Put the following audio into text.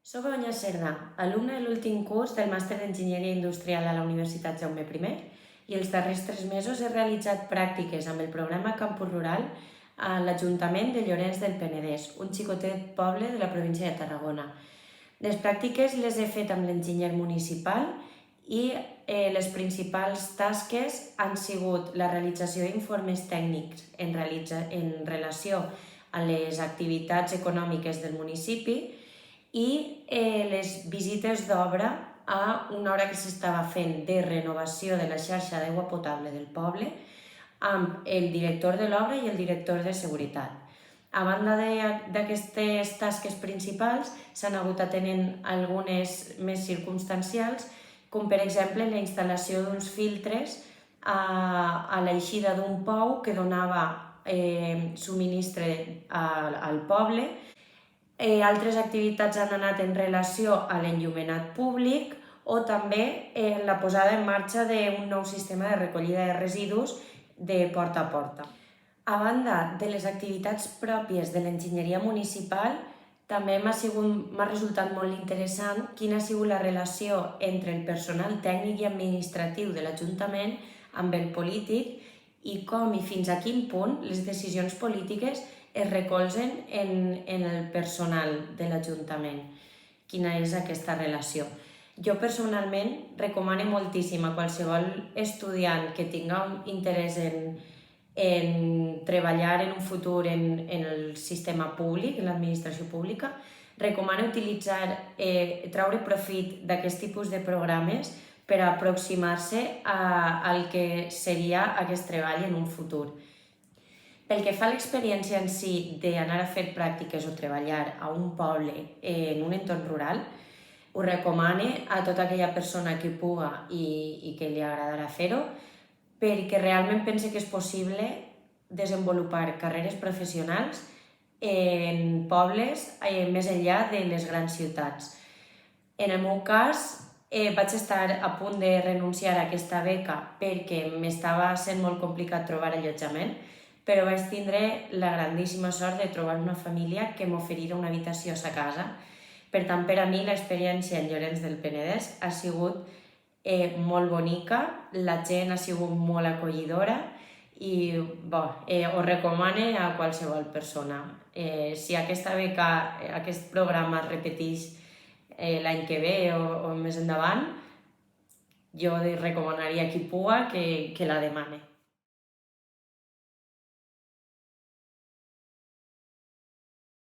Soc Begoña Cerdà, alumna de l'últim curs del Màster d'Enginyeria Industrial a la Universitat Jaume I i els darrers 3 mesos he realitzat pràctiques amb el programa Campus Rural a l'Ajuntament de Llorenç del Penedès, un xicotet poble de la província de Tarragona. Les pràctiques les he fet amb l'enginyer municipal i les principals tasques han sigut la realització d'informes tècnics en relació a les activitats econòmiques del municipi i les visites d'obra a una obra que s'estava fent de renovació de la xarxa d'aigua potable del poble amb el director de l'obra i el director de seguretat. A banda d'aquestes tasques principals, s'han hagut atenent algunes més circumstancials, com per exemple la instal·lació d'uns filtres a l'eixida d'un pou que donava subministre al poble. Altres activitats han anat en relació a l'enllumenat públic o també la posada en marxa d'un nou sistema de recollida de residus de porta a porta. A banda de les activitats pròpies de l'enginyeria municipal, també m'ha resultat molt interessant quina ha sigut la relació entre el personal tècnic i administratiu de l'Ajuntament amb el polític i com i fins a quin punt les decisions polítiques es recolzen en el personal de l'Ajuntament. Quina és aquesta relació? Jo personalment recomano moltíssim a qualsevol estudiant que tinga un interès en treballar en un futur en el sistema públic, en l'administració pública, recomano treure profit d'aquest tipus de programes per aproximar-se al que seria aquest treball en un futur. Pel que fa a l'experiència en si d'anar a fer pràctiques o treballar a un poble en un entorn rural, ho recomano a tota aquella persona que puga i que li agradarà fer-ho, perquè realment pense que és possible desenvolupar carreres professionals en pobles més enllà de les grans ciutats. En el meu cas, vaig estar a punt de renunciar a aquesta beca perquè m'estava sent molt complicat trobar allotjament, però vaig tindre la grandíssima sort de trobar una família que m'oferira una habitació a sa casa. Per tant, per a mi l'experiència en Llorenç del Penedès ha sigut molt bonica, la gent ha sigut molt acollidora i ho recomano a qualsevol persona. Si aquesta beca, aquest programa es repeteix l'any que ve o més endavant, jo recomanaria a qui puga que la demane.